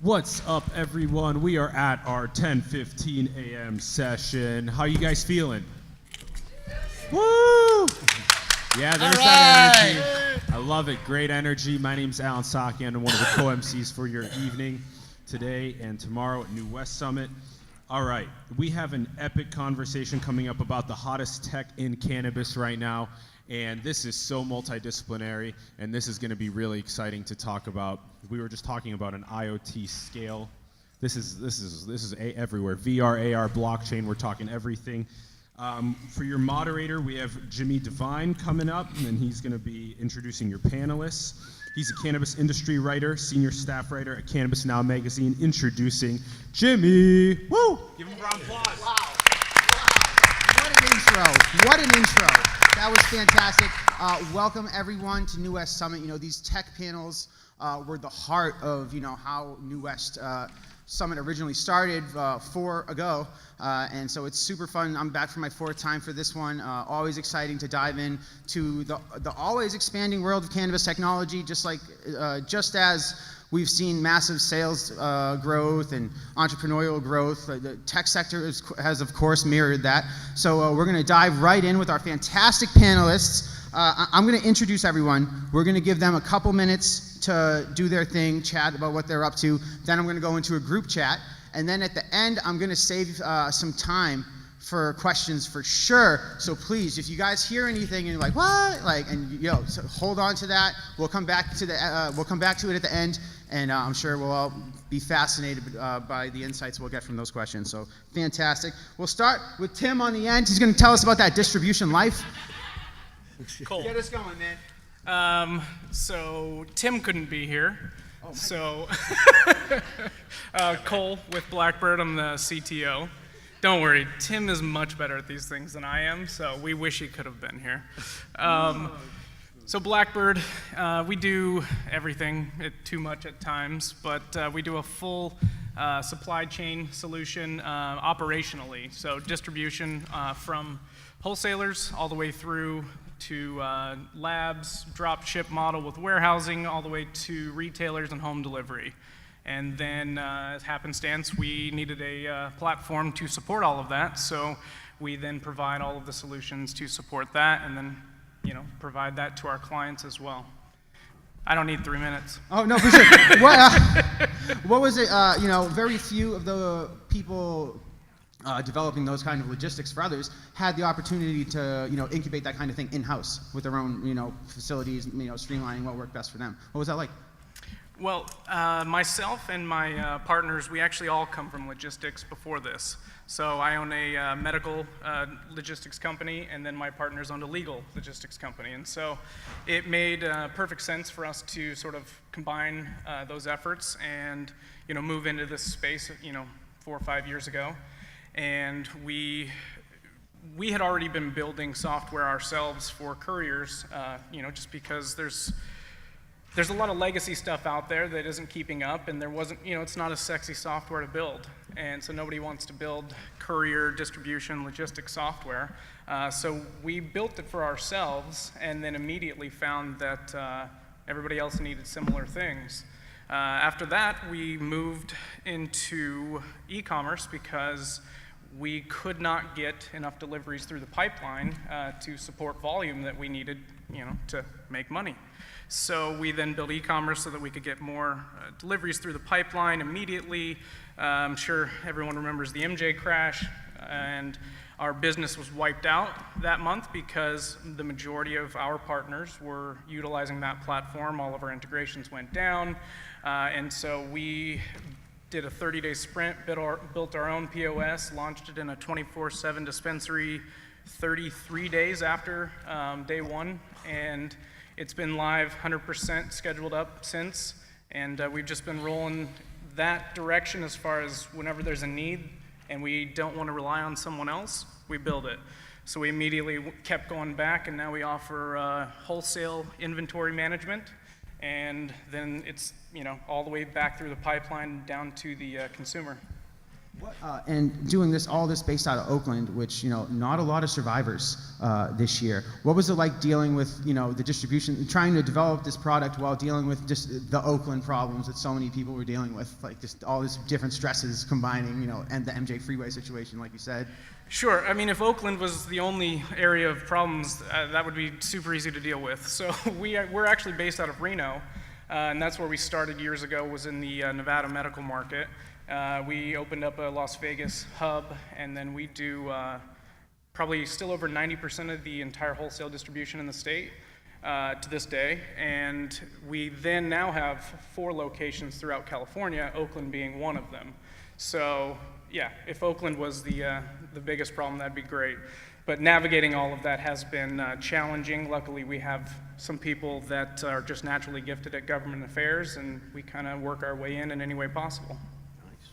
What's up, everyone? We are at our 10:15 a.m. session. How you guys feeling? Woo! Yeah, there's that energy. I love it. Great energy. My name's Alan Saki. I'm one of the co-MCs for your evening today and tomorrow at New West Summit. All right, we have an epic conversation coming up about the hottest tech in cannabis right now, and this is so multidisciplinary, and this is going to be really exciting to talk about. We were just talking about an IoT scale. This is everywhere. VR, AR, blockchain. We're talking everything. For your moderator, we have Jimmy Devine coming up, and he's going to be introducing your panelists. He's a cannabis industry writer, senior staff writer at Cannabis Now magazine, introducing Jimmy. Woo! Give him a round of applause. Wow. What an intro. What an intro. That was fantastic. Welcome, everyone, to New West Summit. You know, these tech panels were the heart of, how New West Summit originally started ago. And so it's super fun. I'm back for my fourth time for this one. Always exciting to dive in to the always expanding world of cannabis technology, just as we've seen massive sales growth and entrepreneurial growth. The tech sector has, of course, mirrored that. So we're going to dive right in with our fantastic panelists. I'm going to introduce everyone. We're going to give them a couple minutes to do their thing, chat about what they're up to. Then I'm going to go into a group chat. And then at the end, I'm going to save some time for questions for sure. So please, if you guys hear anything and you're like, what? So hold on to that. We'll come back to it at the end. And I'm sure we'll all be fascinated by the insights we'll get from those questions. So fantastic. We'll start with Tim on the end. He's going to tell us about that distribution life. Cool. Get us going, man. So Tim couldn't be here. So Cole with Blackbird, I'm the CTO. Don't worry, Tim is much better at these things than I am, so we wish he could have been here. So Blackbird, we do everything, too much at times, but we do a full supply chain solution operationally. So distribution from wholesalers all the way through to labs, drop ship model with warehousing, all the way to retailers and home delivery. And then, as happenstance, we needed a platform to support all of that, so we then provide all of the solutions to support that, and then, provide that to our clients as well. I don't need 3 minutes. Oh, no, for sure. What was it, very few of the people developing those kind of logistics for others had the opportunity to, incubate that kind of thing in-house with their own, facilities, streamlining what worked best for them. What was that like? Well, myself and my partners, we actually all come from logistics before this. So I own a medical logistics company, and then my partners owned a legal logistics company. And so it made perfect sense for us to sort of combine those efforts and, move into this space, 4 or 5 years ago. And we had already been building software ourselves for couriers, just because there's a lot of legacy stuff out there that isn't keeping up, and there wasn't, it's not a sexy software to build. And so nobody wants to build courier distribution logistics software. So we built it for ourselves, and then immediately found that everybody else needed similar things. After that, we moved into e-commerce because we could not get enough deliveries through the pipeline to support volume that we needed, to make money. So we then built e-commerce so that we could get more deliveries through the pipeline immediately. I'm sure everyone remembers the MJ crash, and our business was wiped out that month because the majority of our partners were utilizing that platform. All of our integrations went down, and so we did a 30-day sprint, built our own POS, launched it in a 24/7 dispensary 33 days after day one, and it's been live 100% scheduled up since, and we've just been rolling that direction as far as whenever there's a need and we don't want to rely on someone else, we build it. So we immediately kept going back, and now we offer wholesale inventory management, and then it's all the way back through the pipeline down to the consumer. And doing all this based out of Oakland, which, not a lot of survivors this year. What was it like dealing with, the distribution, trying to develop this product while dealing with just the Oakland problems that so many people were dealing with, like just all these different stresses combining, and the MJ freeway situation, like you said? Sure. I mean, if Oakland was the only area of problems, that would be super easy to deal with. So we're actually based out of Reno, and that's where we started years ago, was in the Nevada medical market. We opened up a Las Vegas hub, and then we do probably still over 90% of the entire wholesale distribution in the state to this day. And we then now have 4 locations throughout California, Oakland being one of them. So yeah, if Oakland was the biggest problem, that'd be great. But navigating all of that has been challenging. Luckily, we have some people that are just naturally gifted at government affairs, and we kind of work our way in any way possible.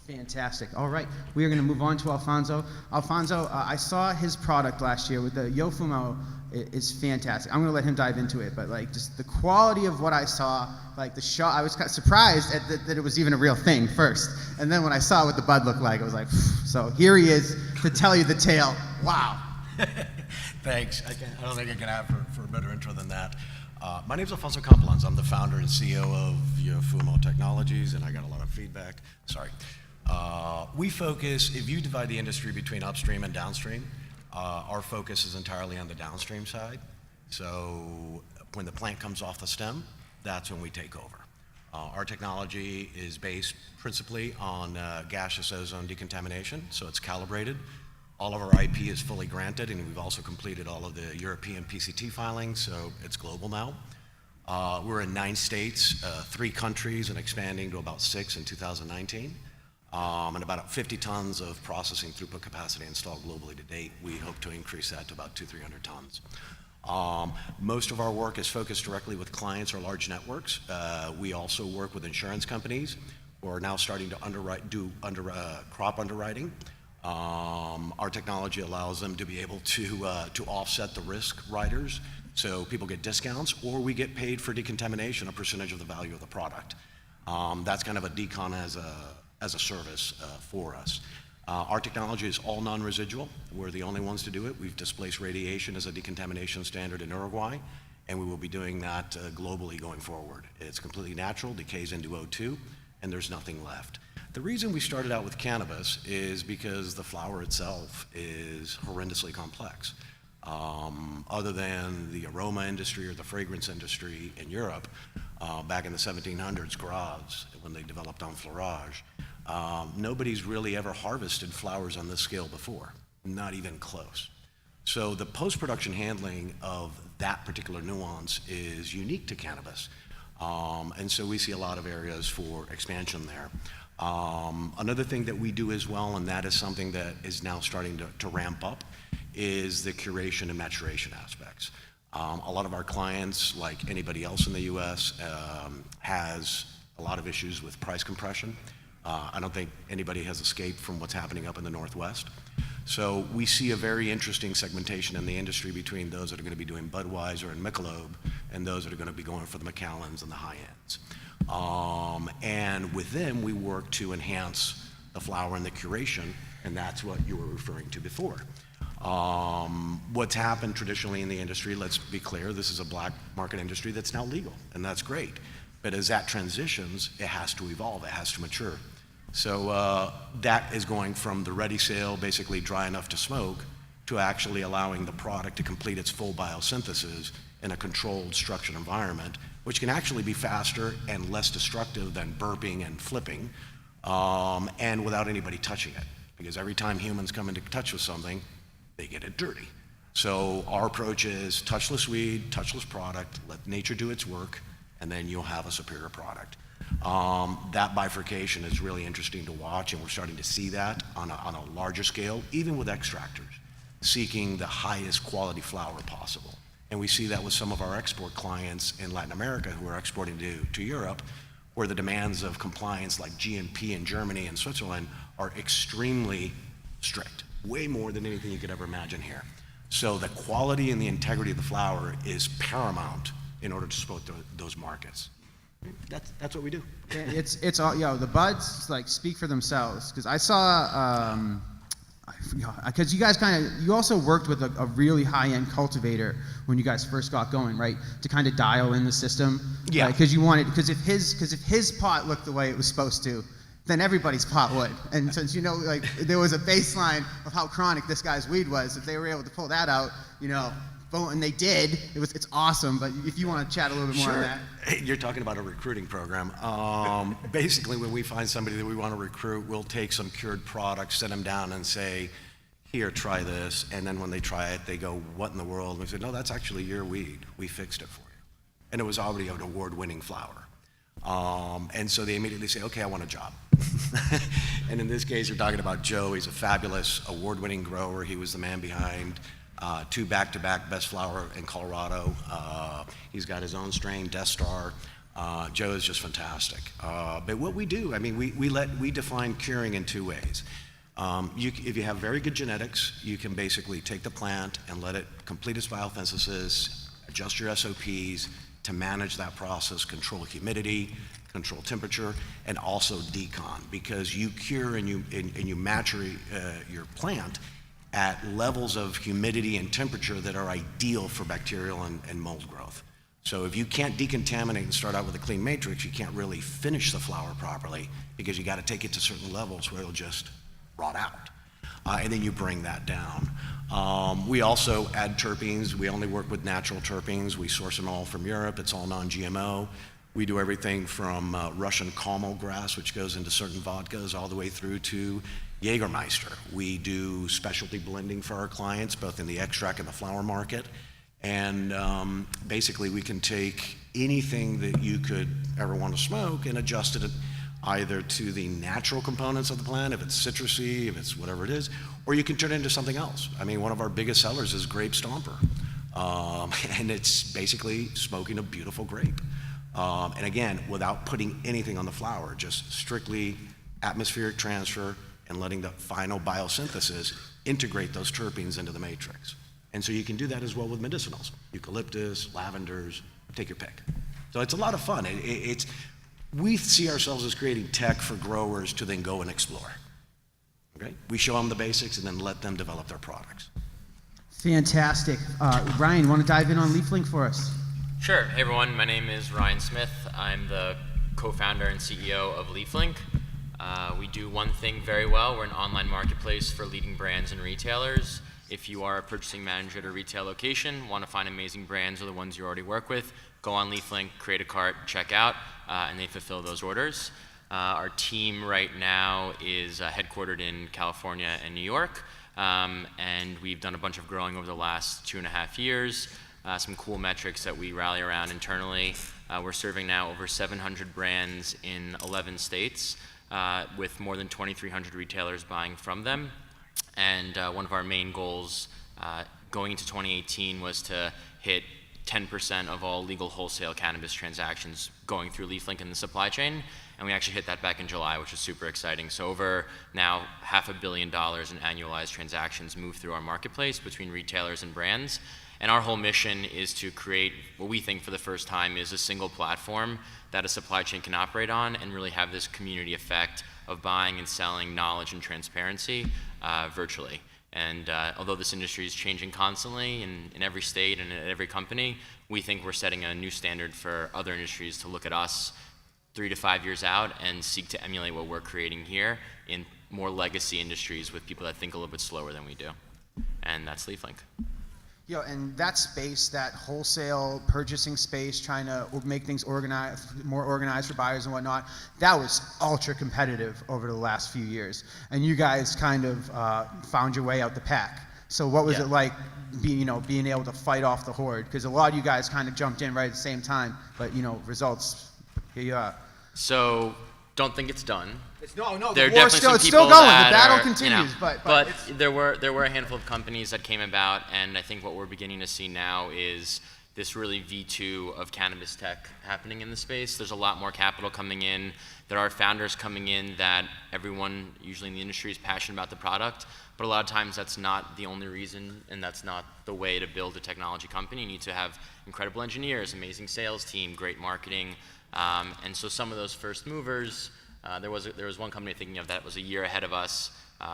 Fantastic. All right, we are going to move on to Alfonso. Alfonso, I saw his product last year with the Yofumo. Is fantastic. I'm going to let him dive into it, but like just the quality of what I saw, like the shot, I was kind of surprised that it was even a real thing first, and then when I saw what the bud looked like, I was like, phew. So here he is to tell you the tale. Wow. Thanks. I don't think I can have for a better intro than that. My name is Alfonso Campelans. I'm the founder and CEO of Yofumo Technologies, and I got a lot of feedback. Sorry. We focus, if you divide the industry between upstream and downstream, our focus is entirely on the downstream side. So when the plant comes off the stem, that's when we take over. Our technology is based principally on gaseous ozone decontamination, so it's calibrated. All of our IP is fully granted, and we've also completed all of the European PCT filings, so it's global now. We're in 9 states, 3 countries, and expanding to about 6 in 2019. And about 50 tons of processing throughput capacity installed globally to date. We hope to increase that to about 200-300 tons. Most of our work is focused directly with clients or large networks. We also work with insurance companies who are now starting to do crop underwriting. Our technology allows them to be able to offset the risk riders, so people get discounts, or we get paid for decontamination, a percentage of the value of the product. That's kind of a decon as a service for us. Our technology is all non-residual. We're the only ones to do it. We've displaced radiation as a decontamination standard in Uruguay, and we will be doing that globally going forward. It's completely natural, decays into O2, and there's nothing left. The reason we started out with cannabis is because the flower itself is horrendously complex. Other than the aroma industry or the fragrance industry in Europe, back in the 1700s, Graz, when they developed enfleurage, nobody's really ever harvested flowers on this scale before, not even close. So the post-production handling of that particular nuance is unique to cannabis. And so we see a lot of areas for expansion there. Another thing that we do as well, and that is something that is now starting to ramp up, is the curation and maturation aspects. A lot of our clients, like anybody else in the US, has a lot of issues with price compression. I don't think anybody has escaped from what's happening up in the Northwest. So we see a very interesting segmentation in the industry between those that are going to be doing Budweiser and Michelob and those that are going to be going for the Macallans and the high ends. And with them, we work to enhance the flower and the curation, and that's what you were referring to before. What's happened traditionally in the industry, let's be clear, this is a black market industry that's now legal, and that's great. But as that transitions, it has to evolve, it has to mature. So that is going from the ready sale, basically dry enough to smoke, to actually allowing the product to complete its full biosynthesis in a controlled, structured environment, which can actually be faster and less destructive than burping and flipping, and without anybody touching it. Because every time humans come into touch with something, they get it dirty. So our approach is touchless weed, touchless product, let nature do its work, and then you'll have a superior product. That bifurcation is really interesting to watch, and we're starting to see that on a larger scale, even with extractors, seeking the highest quality flower possible. And we see that with some of our export clients in Latin America who are exporting to Europe, where the demands of compliance like GMP in Germany and Switzerland are extremely strict, way more than anything you could ever imagine here. So the quality and the integrity of the flower is paramount in order to support those markets. That's what we do. It's all, the buds like speak for themselves, because I saw because you guys you also worked with a really high-end cultivator when you guys first got going, right, to kind of dial in the system. Yeah. Because if his pot looked the way it was supposed to, then everybody's pot would. And since like there was a baseline of how chronic this guy's weed was, if they were able to pull that out, and they did, it's awesome. But if you want to chat a little bit more on that. Hey, you're talking about a recruiting program. Basically, when we find somebody that we want to recruit, we'll take some cured products, sit them down and say, here, try this. And then when they try it, they go, what in the world? And we say, no, that's actually your weed. We fixed it for you. And it was already an award-winning flower. And so they immediately say, okay, I want a job. And in this case, you're talking about Joe. He's a fabulous award-winning grower. He was the man behind 2 back-to-back best flower in Colorado. He's got his own strain, Death Star. Joe is just fantastic. But what we do, we define curing in 2 ways. If you have very good genetics, you can basically take the plant and let it complete its biosynthesis, adjust your SOPs to manage that process, control humidity, control temperature, and also decon, because you cure and you mature your plant at levels of humidity and temperature that are ideal for bacterial and mold growth. So if you can't decontaminate and start out with a clean matrix, you can't really finish the flower properly, because you got to take it to certain levels where it'll just rot out. And then you bring that down. We also add terpenes. We only work with natural terpenes. We source them all from Europe. It's all non-GMO. We do everything from Russian Carmel grass, which goes into certain vodkas, all the way through to Jägermeister. We do specialty blending for our clients, both in the extract and the flower market. And basically, we can take anything that you could ever want to smoke and adjust it either to the natural components of the plant, if it's citrusy, if it's whatever it is, or you can turn it into something else. One of our biggest sellers is Grape Stomper. And it's basically smoking a beautiful grape. And again, without putting anything on the flower, just strictly atmospheric transfer and letting the final biosynthesis integrate those terpenes into the matrix. And so you can do that as well with medicinals, eucalyptus, lavenders, take your pick. So it's a lot of fun. We see ourselves as creating tech for growers to then go and explore. Okay? We show them the basics and then let them develop their products. Fantastic. Ryan, want to dive in on LeafLink for us? Sure. Hey everyone, my name is Ryan Smith. I'm the co-founder and CEO of LeafLink. We do one thing very well. We're an online marketplace for leading brands and retailers. If you are a purchasing manager at a retail location, want to find amazing brands or the ones you already work with, go on LeafLink, create a cart, check out, and they fulfill those orders. Our team right now is headquartered in California and New York, and we've done a bunch of growing over the last 2.5 years. Some cool metrics that we rally around internally. We're serving now over 700 brands in 11 states, with more than 2,300 retailers buying from them. And one of our main goals going into 2018 was to hit 10% of all legal wholesale cannabis transactions going through LeafLink in the supply chain, and we actually hit that back in July, which is super exciting. So over now $500 million in annualized transactions move through our marketplace between retailers and brands. And our whole mission is to create what we think for the first time is a single platform that a supply chain can operate on and really have this community effect of buying and selling knowledge and transparency virtually. And although this industry is changing constantly in every state and at every company, we think we're setting a new standard for other industries to look at us 3 to 5 years out and seek to emulate what we're creating here in more legacy industries with people that think a little bit slower than we do. And that's LeafLink. And that space, that wholesale purchasing space, trying to make things more organized for buyers and whatnot, that was ultra competitive over the last few years. And you guys kind of found your way out the pack. So what was it like being able to fight off the horde? Because a lot of you guys kind of jumped in right at the same time, but results, here you are. So don't think it's done. No, there the war's still going. The battle continues, but there were a handful of companies that came about, and I think what we're beginning to see now is this really V2 of cannabis tech happening in the space. There's a lot more capital coming in. There are founders coming in that everyone usually in the industry is passionate about the product, but a lot of times that's not the only reason, and that's not the way to build a technology company. You need to have incredible engineers, amazing sales team, great marketing, And so some of those first movers, there was one company thinking of that was a year ahead of us,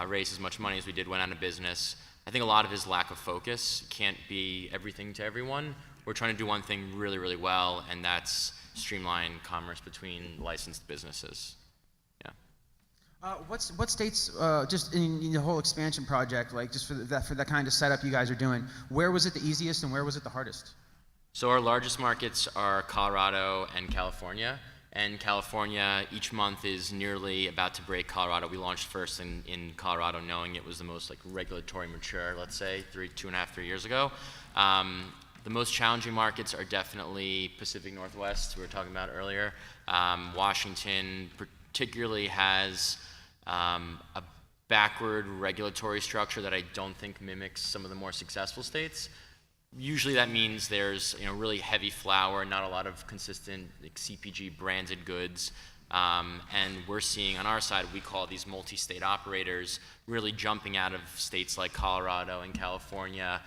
raised as much money as we did, went out of business. I think a lot of his lack of focus can't be everything to everyone. We're trying to do one thing really, really well, and that's streamline commerce between licensed businesses. Yeah. What states, just in the whole expansion project, like just for that kind of setup you guys are doing, where was it the easiest and where was it the hardest? So our largest markets are Colorado and California. And California, each month is nearly about to break Colorado. We launched first in Colorado, knowing it was the most regulatory mature, let's say, 3 years ago. The most challenging markets are definitely Pacific Northwest, we were talking about earlier. Washington particularly has a backward regulatory structure that I don't think mimics some of the more successful states. Usually that means there's really heavy flower, not a lot of consistent CPG branded goods, and we're seeing on our side, we call these multi-state operators really jumping out of states like Colorado and California,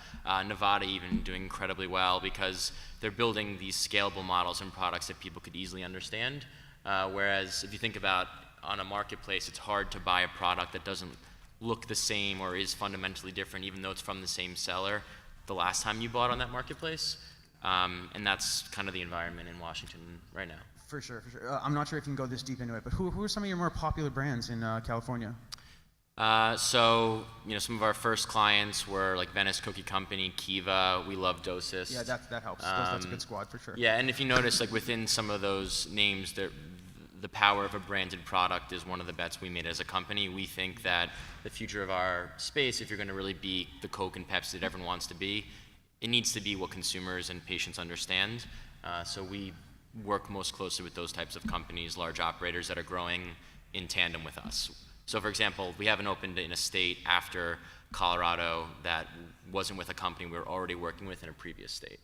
Nevada even doing incredibly well because they're building these scalable models and products that people could easily understand. Whereas if you think about on a marketplace, it's hard to buy a product that doesn't look the same or is fundamentally different, even though it's from the same seller the last time you bought on that marketplace. And that's kind of the environment in Washington right now. For sure, for sure. I'm not sure if you can go this deep into it, but who are some of your more popular brands in California? So, some of our first clients were like Venice Cookie Company, Kiva, we love Dosis. Yeah, that helps. That's a good squad for sure. Yeah, and if you notice, within some of those names, the power of a branded product is one of the bets we made as a company. We think that the future of our space, if you're going to really be the Coke and Pepsi that everyone wants to be, it needs to be what consumers and patients understand. So we work most closely with those types of companies, large operators that are growing in tandem with us. So for example, we haven't opened in a state after Colorado that wasn't with a company we were already working with in a previous state.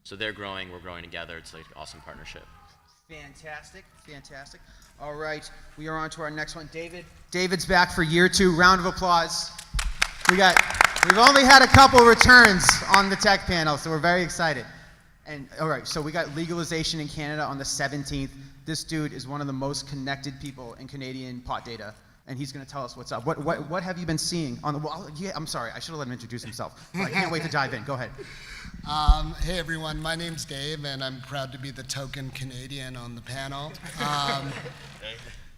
So they're growing, we're growing together. It's like an awesome partnership. Fantastic, fantastic. All right, we are on to our next one. David's back for year 2. Round of applause. We've only had a couple returns on the tech panel, so we're very excited. And all right, so we got legalization in Canada on the 17th. This dude is one of the most connected people in Canadian pot data, and he's going to tell us what's up. What have you been seeing on the? Well, yeah, I'm sorry, I should have let him introduce himself. I can't wait to dive in. Go ahead. Hey everyone, my name's Dave, and I'm proud to be the token Canadian on the panel.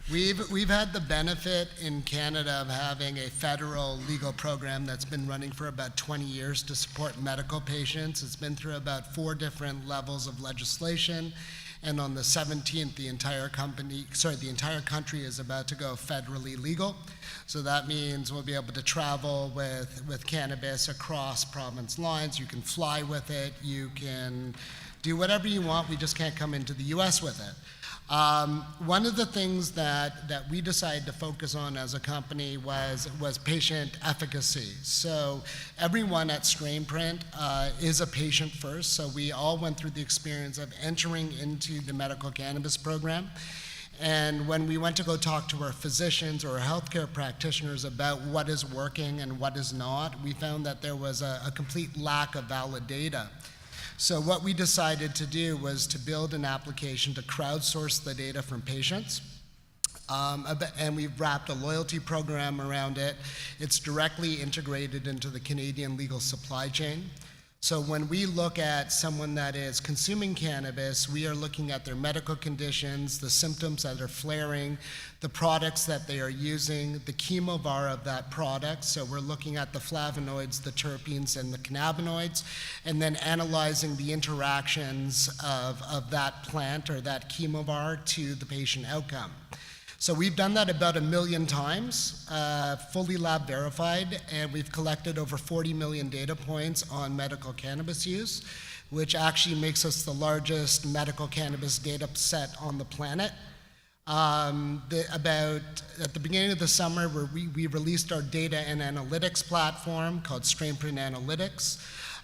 We've had the benefit in Canada of having a federal legal program that's been running for about 20 years to support medical patients. It's been through about 4 different levels of legislation, and on the 17th, the entire country is about to go federally legal. So that means we'll be able to travel with cannabis across province lines. You can fly with it. You can do whatever you want. We just can't come into the U.S. with it. One of the things that we decided to focus on as a company was patient efficacy. So everyone at Strainprint is a patient first. So we all went through the experience of entering into the medical cannabis program. And when we went to go talk to our physicians or our healthcare practitioners about what is working and what is not, we found that there was a complete lack of valid data. So what we decided to do was to build an application to crowdsource the data from patients. And we've wrapped a loyalty program around it. It's directly integrated into the Canadian legal supply chain. So when we look at someone that is consuming cannabis, we are looking at their medical conditions, the symptoms that are flaring, the products that they are using, the chemovar of that product. So we're looking at the flavonoids, the terpenes, and the cannabinoids, and then analyzing the interactions of that plant or that chemovar to the patient outcome. So we've done that about 1 million times, fully lab verified, and we've collected over 40 million data points on medical cannabis use, which actually makes us the largest medical cannabis data set on the planet. At the beginning of the summer, we released our data and analytics platform called Strainprint Analytics.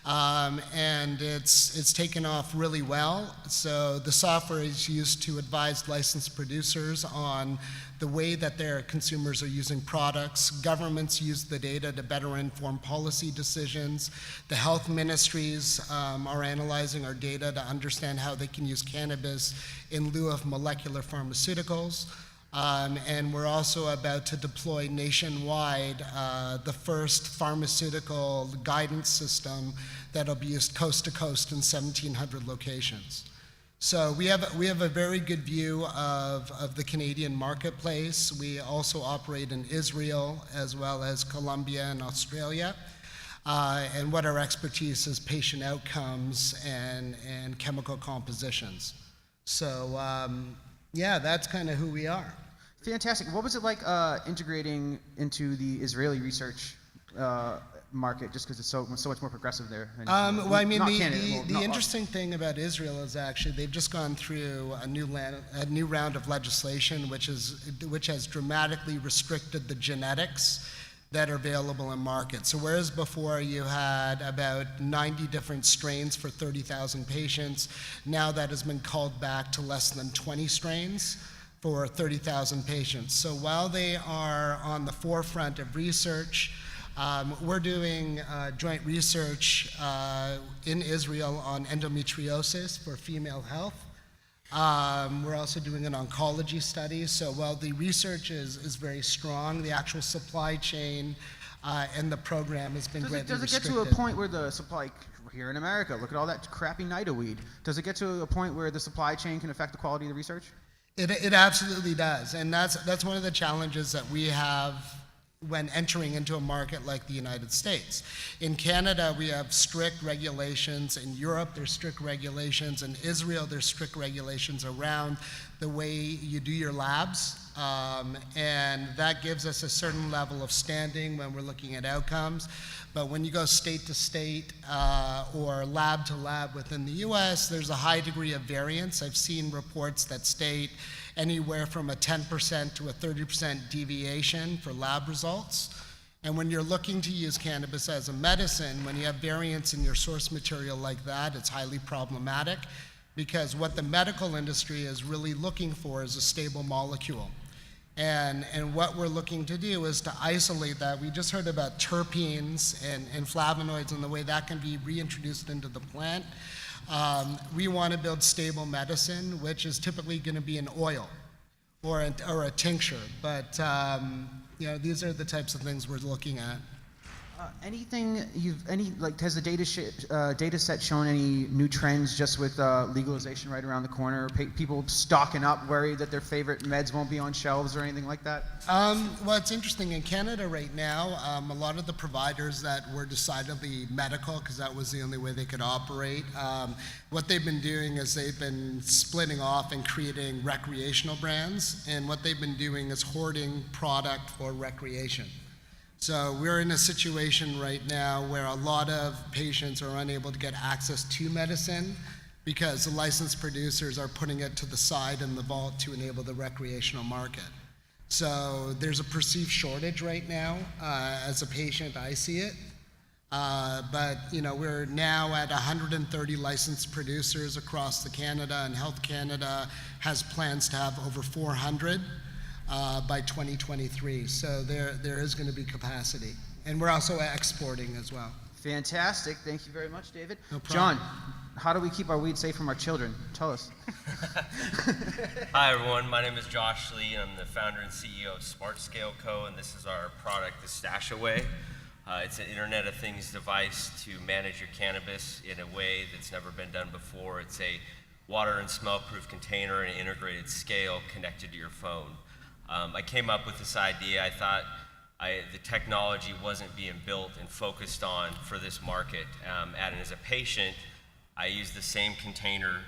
and it's taken off really well. So the software is used to advise licensed producers on the way that their consumers are using products. Governments use the data to better inform policy decisions. The health ministries are analyzing our data to understand how they can use cannabis in lieu of molecular pharmaceuticals. And we're also about to deploy nationwide the first pharmaceutical guidance system that'll be used coast to coast in 1,700 locations. So we have a very good view of the Canadian marketplace. We also operate in Israel as well as Colombia and Australia. And what our expertise is patient outcomes and chemical compositions. So yeah, that's kind of who we are. Fantastic. What was it like integrating into the Israeli research market, just because it's so much more progressive there? Well, I mean, the the interesting thing about Israel is actually they've just gone through a new round of legislation, which has dramatically restricted the genetics that are available in market. So whereas before you had about 90 different strains for 30,000 patients, now that has been called back to less than 20 strains for 30,000 patients. So while they are on the forefront of research, we're doing joint research in Israel on endometriosis for female health. We're also doing an oncology study. So while the research is very strong, the actual supply chain and the program has been greatly restricted. Does it get to a point where the supply, here in America, look at all that crappy NIDA-weed. Does it get to a point where the supply chain can affect the quality of the research? It absolutely does. And that's one of the challenges that we have when entering into a market like the United States. In Canada, we have strict regulations. In Europe, there's strict regulations. In Israel, there's strict regulations around the way you do your labs. And that gives us a certain level of standing when we're looking at outcomes. But when you go state to state or lab to lab within the US, there's a high degree of variance. I've seen reports that state anywhere from a 10% to a 30% deviation for lab results. And when you're looking to use cannabis as a medicine, when you have variance in your source material like that, it's highly problematic, because what the medical industry is really looking for is a stable molecule. And what we're looking to do is to isolate that. We just heard about terpenes and flavonoids and the way that can be reintroduced into the plant. We want to build stable medicine, which is typically going to be an oil or a tincture. But these are the types of things we're looking at. Has the data set shown any new trends just with legalization right around the corner? People stocking up, worried that their favorite meds won't be on shelves or anything like that? Well, it's interesting. In Canada right now, a lot of the providers that were decidedly medical, because that was the only way they could operate, what they've been doing is they've been splitting off and creating recreational brands, and what they've been doing is hoarding product for recreation. So we're in a situation right now where a lot of patients are unable to get access to medicine because the licensed producers are putting it to the side in the vault to enable the recreational market. So there's a perceived shortage right now. As a patient, I see it. But we're now at 130 licensed producers across Canada, and Health Canada has plans to have over 400. By 2023, so there is going to be capacity, and we're also exporting as well. Fantastic, thank you very much, David. No problem. John, how do we keep our weed safe from our children? Tell us. Hi everyone, my name is Josh Lee. I'm the founder and CEO of Smart Scale Co., and this is our product, the Stashaway. It's an Internet of Things device to manage your cannabis in a way that's never been done before. It's a water and smell-proof container and integrated scale connected to your phone. I came up with this idea. I thought the technology wasn't being built and focused on for this market. And as a patient, I used the same container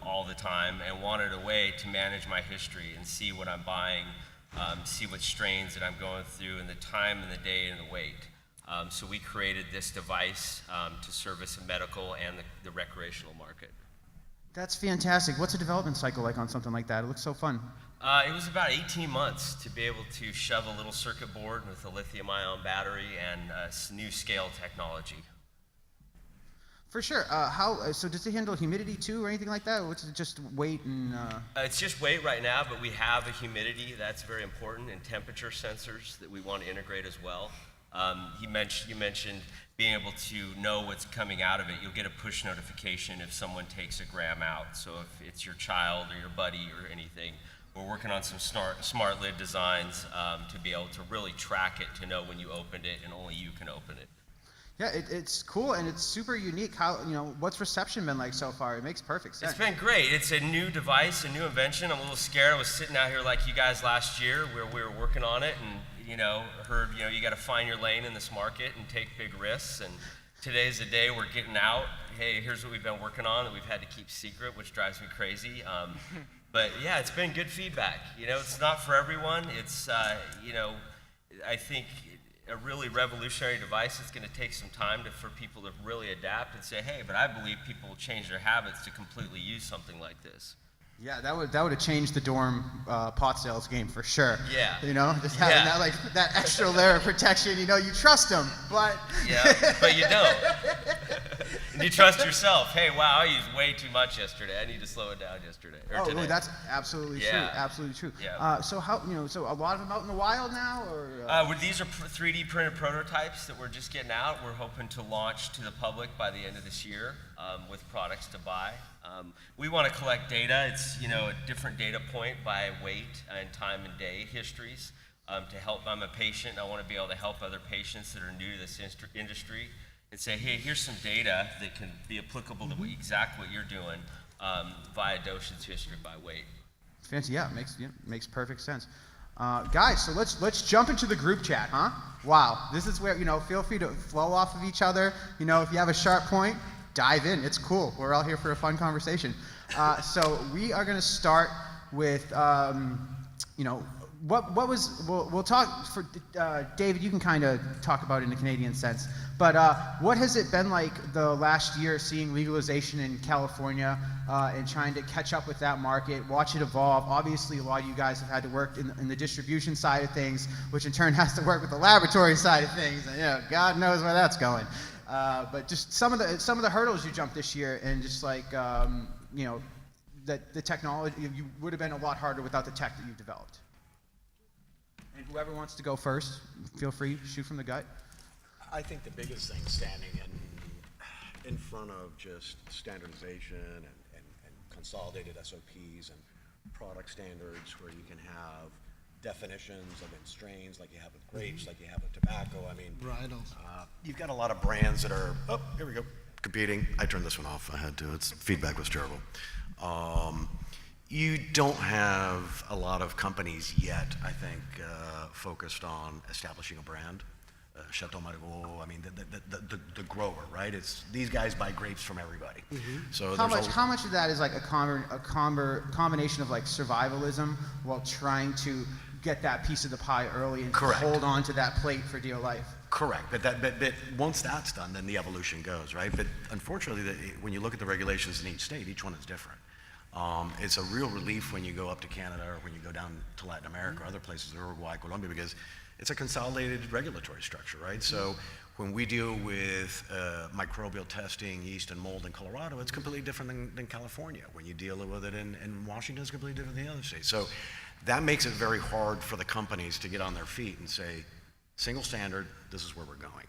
all the time and wanted a way to manage my history and see what I'm buying, see what strains that I'm going through, and the time and the day and the weight. So we created this device to service the medical and the recreational market. That's fantastic. What's a development cycle like on something like that? It looks so fun. It was about 18 months to be able to shove a little circuit board with a lithium-ion battery and new scale technology. For sure. So does it handle humidity too or anything like that? Or what's it just weight and? It's just weight right now, but we have a humidity that's very important, and temperature sensors that we want to integrate as well. You mentioned being able to know what's coming out of it. You'll get a push notification if someone takes a gram out. So if it's your child or your buddy or anything, we're working on some smart lid designs to be able to really track it, to know when you opened it, and only you can open it. Yeah, it's cool and it's super unique. What's reception been like so far? It makes perfect sense. It's been great. It's a new device, a new invention. I'm a little scared. I was sitting out here like you guys last year where we were working on it, and heard you got to find your lane in this market and take big risks. And today's the day we're getting out. Hey, here's what we've been working on that we've had to keep secret, which drives me crazy. But yeah, it's been good feedback. It's not for everyone. It's I think a really revolutionary device. It's going to take some time for people to really adapt and say, hey, but I believe people will change their habits to completely use something like this. Yeah, that would have changed the dorm pot sales game for sure. Yeah. Just having that extra layer of protection. You trust them, but yeah, but you don't. And you trust yourself. Hey, wow, I used way too much yesterday. I need to slow it down yesterday or today. That's absolutely true. Absolutely true. Yeah. So so a lot of them out in the wild now, or? These are 3D printed prototypes that we're just getting out. We're hoping to launch to the public by the end of this year with products to buy. We want to collect data. It's a different data point by weight and time and day histories to help. I'm a patient. I want to be able to help other patients that are new to this industry and say, hey, here's some data that can be applicable to exactly what you're doing via dosage history by weight. Fancy, yeah, makes perfect sense. Guys, so let's jump into the group chat, huh? Wow, this is where feel free to flow off of each other. If you have a sharp point, dive in. It's cool. We're all here for a fun conversation. So we are going to start with we'll talk for David. You can kind of talk about it in a Canadian sense, but what has it been like the last year seeing legalization in California and trying to catch up with that market, watch it evolve? Obviously, a lot of you guys have had to work in the distribution side of things, which in turn has to work with the laboratory side of things, and God knows where that's going. But just some of the hurdles you jumped this year, and just like that the technology, you would have been a lot harder without the tech that you've developed. And whoever wants to go first, feel free, shoot from the gut. I think the biggest thing standing in front of just standardization and consolidated SOPs and product standards where you can have definitions of strains like you have with grapes, like you have with tobacco. I mean, you've got a lot of brands that are, here we go, competing. I turned this one off. I had to. Its feedback was terrible. You don't have a lot of companies yet, I think, focused on establishing a brand. Chateau Margaux, I mean, the grower, right? It's these guys buy grapes from everybody. So how much of that is like a combination of like survivalism while trying to get that piece of the pie early and hold on to that plate for dear life? Correct, but once that's done, then the evolution goes, right? But unfortunately, when you look at the regulations in each state, each one is different. It's a real relief when you go up to Canada or when you go down to Latin America or other places, Uruguay, Colombia, because it's a consolidated regulatory structure, right? So when we deal with microbial testing, yeast and mold in Colorado, it's completely different than California. When you deal with it in Washington, it's completely different than the other states. So that makes it very hard for the companies to get on their feet and say, single standard, this is where we're going,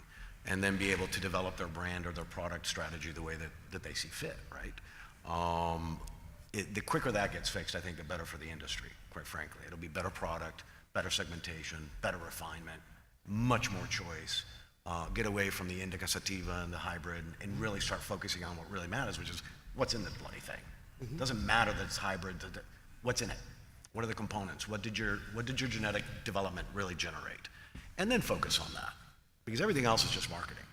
and then be able to develop their brand or their product strategy the way that they see fit, right? The quicker that gets fixed, I think the better for the industry, quite frankly. It'll be better product, better segmentation, better refinement, much more choice, get away from the indica sativa and the hybrid, and really start focusing on what really matters, which is what's in the bloody thing. It doesn't matter that it's hybrid, what's in it? What are the components? What did your genetic development really generate? And then focus on that, because everything else is just marketing.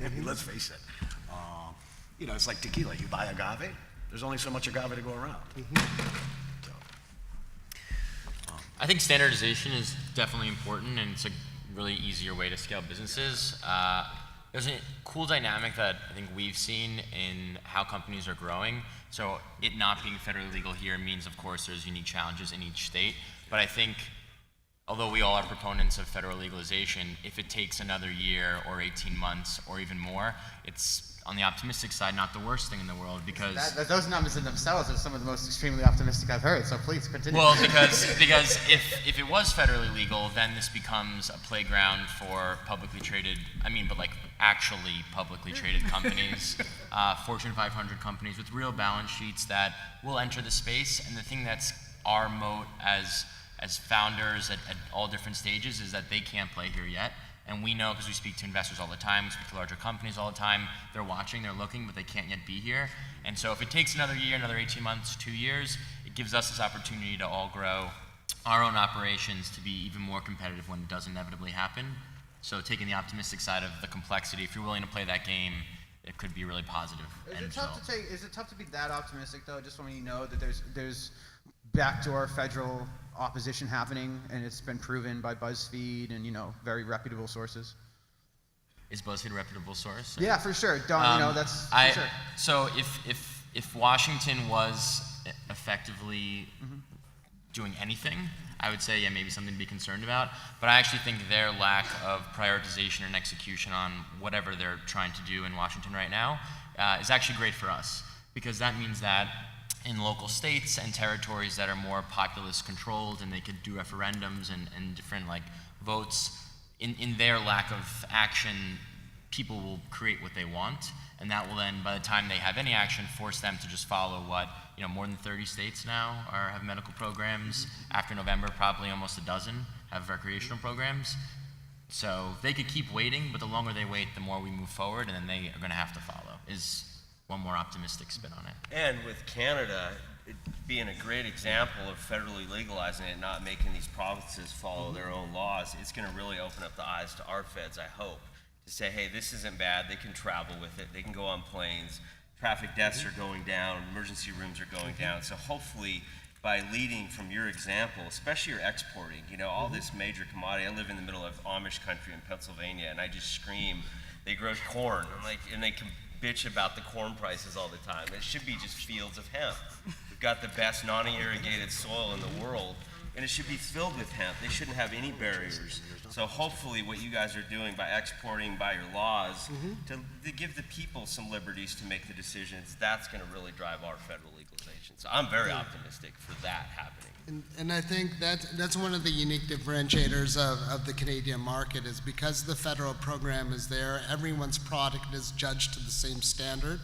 I mean, let's face it. It's like tequila. You buy agave, there's only so much agave to go around. So, I think standardization is definitely important, and it's a really easier way to scale businesses. There's a cool dynamic that I think we've seen in how companies are growing. So it not being federally legal here means, of course, there's unique challenges in each state. But I think although we all are proponents of federal legalization, if it takes another year or 18 months or even more, it's, on the optimistic side, not the worst thing in the world, because... Those numbers in themselves are some of the most extremely optimistic I've heard, so please continue. Well, because if it was federally legal, then this becomes a playground for publicly traded, but like actually publicly traded companies, Fortune 500 companies with real balance sheets that will enter the space. And the thing that's our moat as founders at all different stages is that they can't play here yet. And we know, because we speak to investors all the time, we speak to larger companies all the time, they're watching, they're looking, but they can't yet be here. And so if it takes another year, another 18 months, 2 years, it gives us this opportunity to all grow our own operations to be even more competitive when it does inevitably happen. So taking the optimistic side of the complexity, if you're willing to play that game, it could be really positive. Is it tough to be that optimistic, though, just when you know that there's backdoor federal opposition happening, and it's been proven by BuzzFeed and very reputable sources? Is BuzzFeed a reputable source? Yeah, for sure. That's for sure. So if Washington was effectively doing anything, I would say, yeah, maybe something to be concerned about. But I actually think their lack of prioritization and execution on whatever they're trying to do in Washington right now is actually great for us, because that means that in local states and territories that are more populist controlled and they could do referendums and different votes, in their lack of action, people will create what they want, and that will then, by the time they have any action, force them to just follow what, more than 30 states now have medical programs. After November, probably almost a dozen have recreational programs. So they could keep waiting, but the longer they wait, the more we move forward, and then they are going to have to follow, is one more optimistic spin on it. And with Canada being a great example of federally legalizing it, not making these provinces follow their own laws, it's going to really open up the eyes to our feds, I hope, to say, hey, this isn't bad, they can travel with it, they can go on planes, traffic deaths are going down, emergency rooms are going down. So hopefully, by leading from your example, especially your exporting, all this major commodity. I live in the middle of Amish country in Pennsylvania, and I just scream, they grow corn, and they can bitch about the corn prices all the time. It should be just fields of hemp. We've got the best non-irrigated soil in the world, and it should be filled with hemp. They shouldn't have any barriers. So hopefully what you guys are doing by exporting, by your laws, to give the people some liberties to make the decisions, that's going to really drive our federal legalization. So I'm very optimistic for that happening. And I think that's one of the unique differentiators of the Canadian market, is because the federal program is there, everyone's product is judged to the same standard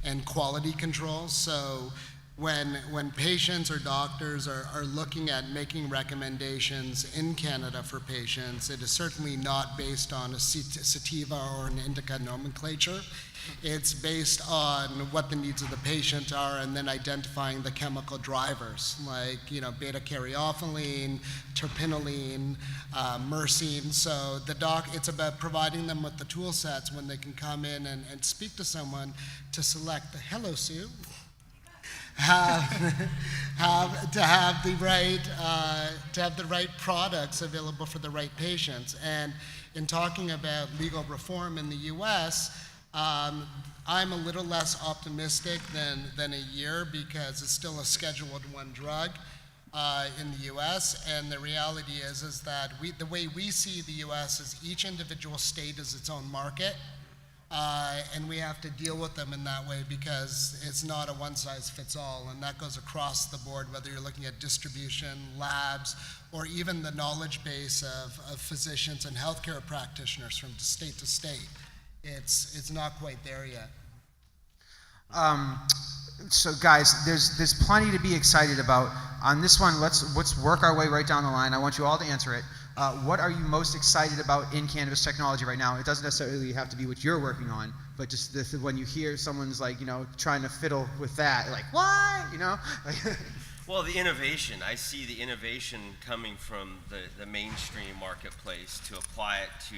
and quality control. So when patients or doctors are looking at making recommendations in Canada for patients, it is certainly not based on a sativa or an indica nomenclature. It's based on what the needs of the patient are, and then identifying the chemical drivers, like beta-caryophyllene, terpinolene, myrcene. So it's about providing them with the tool sets when they can come in and speak to someone to select the hello Sue. have the right products available for the right patients. And in talking about legal reform in the U.S., I'm a little less optimistic than a year, because it's still a Scheduled I drug in the U.S. And the reality is that the way we see the U.S. is each individual state is its own market. And we have to deal with them in that way, because it's not a one-size-fits-all, and that goes across the board, whether you're looking at distribution, labs, or even the knowledge base of physicians and healthcare practitioners from state to state. It's not quite there yet. So guys, there's plenty to be excited about. On this one, let's work our way right down the line. I want you all to answer it. What are you most excited about in cannabis technology right now? It doesn't necessarily have to be what you're working on, but just when you hear someone's trying to fiddle with that, what? Well, the innovation. I see the innovation coming from the mainstream marketplace to apply it to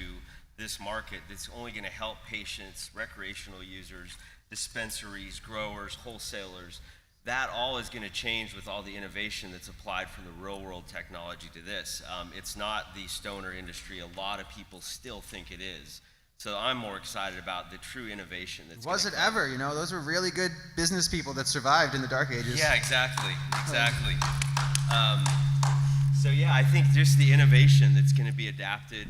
this market that's only going to help patients, recreational users, dispensaries, growers, wholesalers. That all is going to change with all the innovation that's applied from the real world technology to this. It's not the stoner industry. A lot of people still think it is. So I'm more excited about the true innovation that's Was it ever? Those were really good business people that survived in the dark ages. Yeah, exactly. So yeah, I think just the innovation that's going to be adapted,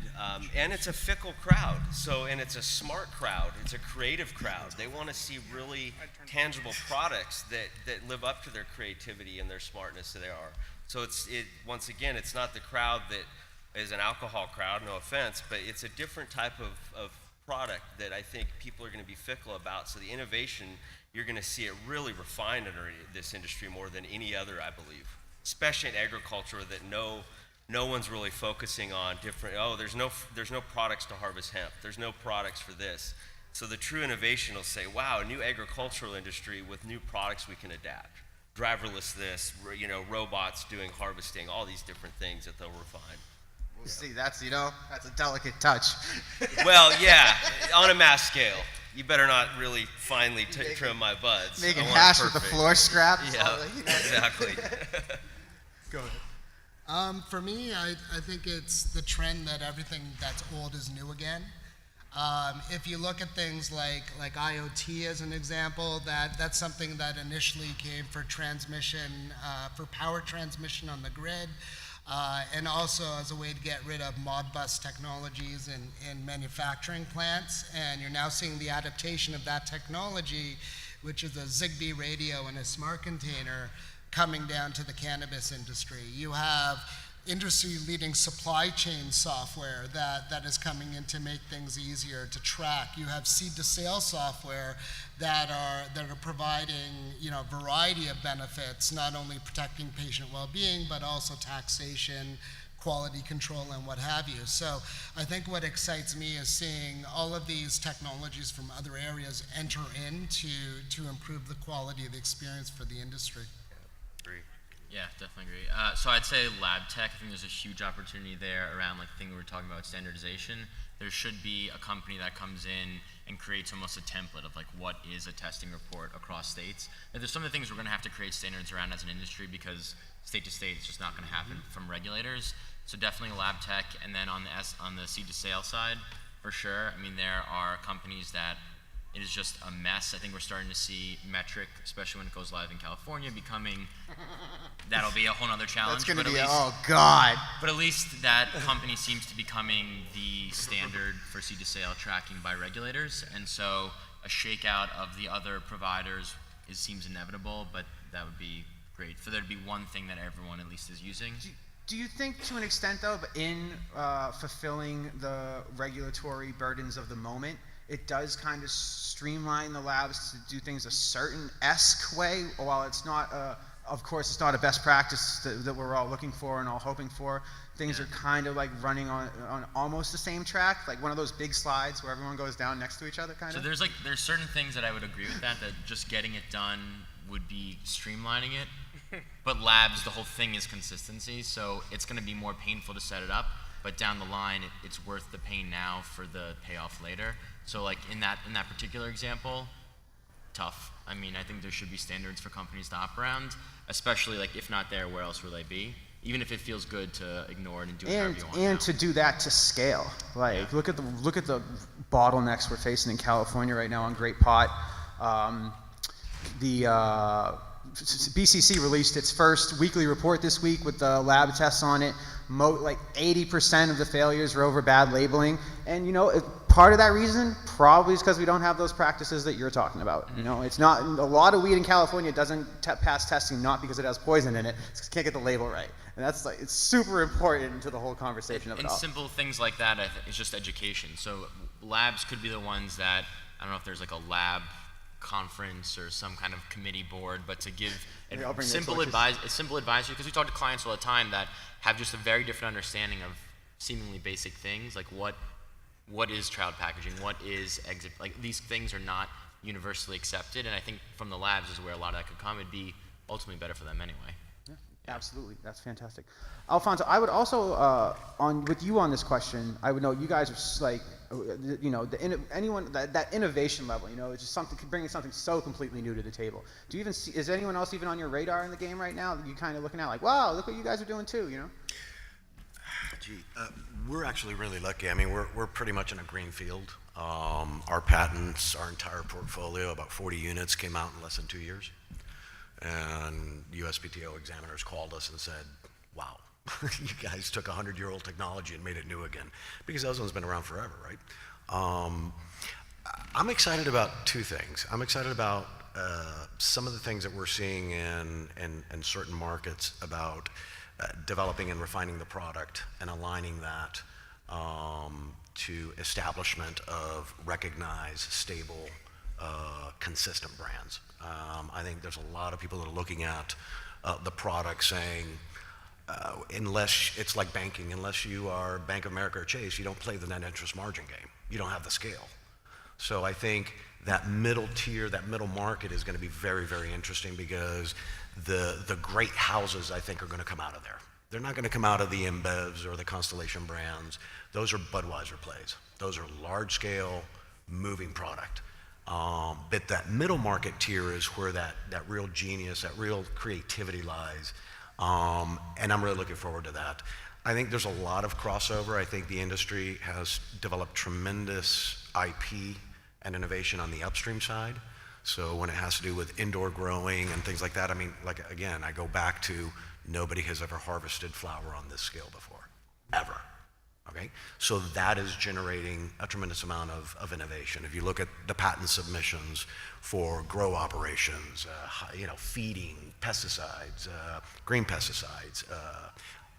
and it's a fickle crowd. So, and it's a smart crowd. It's a creative crowd. They want to see really tangible products that live up to their creativity and their smartness that they are. So once again, it's not the crowd that is an alcohol crowd, no offense, but it's a different type of product that I think people are going to be fickle about. So the innovation, you're going to see it really refined under this industry more than any other, I believe. Especially in agriculture, that no one's really focusing on different. Oh, there's no products to harvest hemp. There's no products for this. So the true innovation will say, wow, a new agricultural industry with new products we can adapt. Driverless this, robots doing harvesting, all these different things that they'll refine. We'll see, that's a delicate touch. Well, yeah, on a mass scale. You better not really finely trim my buds. Making hash with the floor scrap. Yeah, exactly. Go ahead. For me, I think it's the trend that everything that's old is new again. If you look at things like IoT as an example, that's something that initially came for transmission, for power transmission on the grid, and also as a way to get rid of Modbus technologies in manufacturing plants. And you're now seeing the adaptation of that technology, which is a Zigbee radio and a smart container, coming down to the cannabis industry. You have industry-leading supply chain software that is coming in to make things easier to track. You have seed-to-sale software that are providing a variety of benefits, not only protecting patient well-being, but also taxation, quality control, and what have you. So I think what excites me is seeing all of these technologies from other areas enter in to improve the quality of the experience for the industry. Yeah, definitely agree. So I'd say lab tech, I think there's a huge opportunity there around like the thing we were talking about, standardization. There should be a company that comes in and creates almost a template of like what is a testing report across states. And there's some of the things we're going to have to create standards around as an industry because state to state it's just not going to happen from regulators. So definitely lab tech, and then on the seed to sale side, for sure. I mean, there are companies that it is just a mess. I think we're starting to see metric, especially when it goes live in California, becoming, that'll be a whole other challenge. That's going to be, oh God. But at least that company seems to be becoming the standard for seed to sale tracking by regulators. And so a shakeout of the other providers seems inevitable, but that would be great for there to be one thing that everyone at least is using. Do you think to an extent though, in fulfilling the regulatory burdens of the moment, it does kind of streamline the labs to do things a certain-esque way, while it's not, of course, it's not a best practice that we're all looking for and all hoping for. Things are kind of like running on almost the same track, like one of those big slides where everyone goes down next to each other, kind of. So there's certain things that I would agree with that just getting it done would be streamlining it. But labs, the whole thing is consistency, so it's going to be more painful to set it up, but down the line, it's worth the pain now for the payoff later. So like in that particular example, tough. I mean, I think there should be standards for companies to opt around, especially like if not there, where else will they be? Even if it feels good to ignore it and do whatever you want. And to do that to scale, like look at the bottlenecks we're facing in California right now on Great Pot. BCC released its first weekly report this week with the lab tests on it. Like 80% of the failures are over bad labeling, and part of that reason probably is because we don't have those practices that you're talking about. It's not a lot of weed in California doesn't pass testing not because it has poison in it. It's because it can't get the label right, and that's like it's super important to the whole conversation of it all. And simple things like that is just education. So labs could be the ones that I don't know if there's like a lab conference or some kind of committee board, but to give simple advisory, because we talk to clients all the time that have just a very different understanding of seemingly basic things, like what is child packaging, what is exit, like these things are not universally accepted, and I think from the labs is where a lot of that could come. It'd be ultimately better for them anyway. Yeah, absolutely, that's fantastic. Alfonso, I would also, with you on this question, I would know you guys are like, that innovation level, it's just something bringing something so completely new to the table. Do you even see? Is anyone else even on your radar in the game right now that you kind of looking at like, wow, look what you guys are doing too, We're actually really lucky. I mean, we're pretty much in a green field. Our patents, our entire portfolio, about 40 units came out in less than 2 years. And USPTO examiners called us and said, wow, You guys took 100-year-old technology and made it new again, because ozon's been around forever, right? I'm excited about two things. I'm excited about some of the things that we're seeing in certain markets about developing and refining the product and aligning that to establishment of recognized, stable, consistent brands. I think there's a lot of people that are looking at the product saying, unless it's like banking, unless you are Bank of America or Chase, you don't play the net interest margin game. You don't have the scale. So I think that middle tier, that middle market is going to be very, very interesting, because the great houses, I think, are going to come out of there. They're not going to come out of the InBevs or the Constellation brands. Those are Budweiser plays. Those are large scale, moving product. But that middle market tier is where that real genius, that real creativity lies. And I'm really looking forward to that. I think there's a lot of crossover. I think the industry has developed tremendous IP and innovation on the upstream side. So when it has to do with indoor growing and things like that, I mean, like, again, I go back to nobody has ever harvested flower on this scale before, ever. Okay? So that is generating a tremendous amount of innovation. If you look at the patent submissions for grow operations, feeding, pesticides, green pesticides,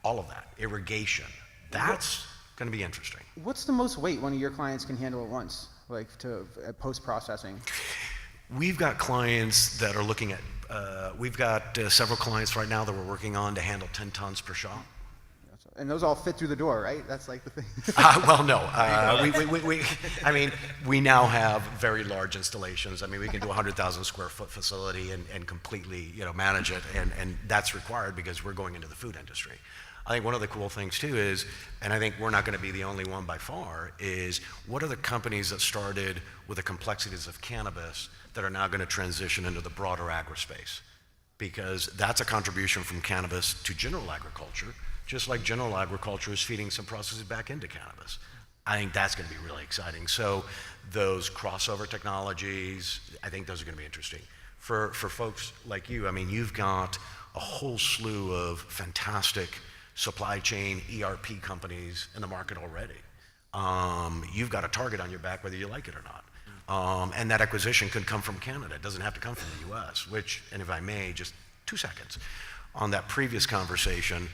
all of that, irrigation, that's going to be interesting. What's the most weight one of your clients can handle at once, like to post-processing? We've got clients that are looking at, we've got several clients right now that we're working on to handle 10 tons per shop. And those all fit through the door, right? That's like the thing. Well, no. I mean, we now have very large installations. I mean, we can do a 100,000 square foot facility and completely, manage it, and that's required because we're going into the food industry. I think one of the cool things too is, and I think we're not going to be the only one by far, is what are the companies that started with the complexities of cannabis that are now going to transition into the broader agri-space? Because that's a contribution from cannabis to general agriculture, just like general agriculture is feeding some processes back into cannabis. I think that's going to be really exciting. So those crossover technologies, I think those are going to be interesting. For folks like you, I mean, you've got a whole slew of fantastic supply chain ERP companies in the market already. You've got a target on your back whether you like it or not. And that acquisition could come from Canada. It doesn't have to come from the US, which, and if I may, just 2 seconds. On that previous conversation,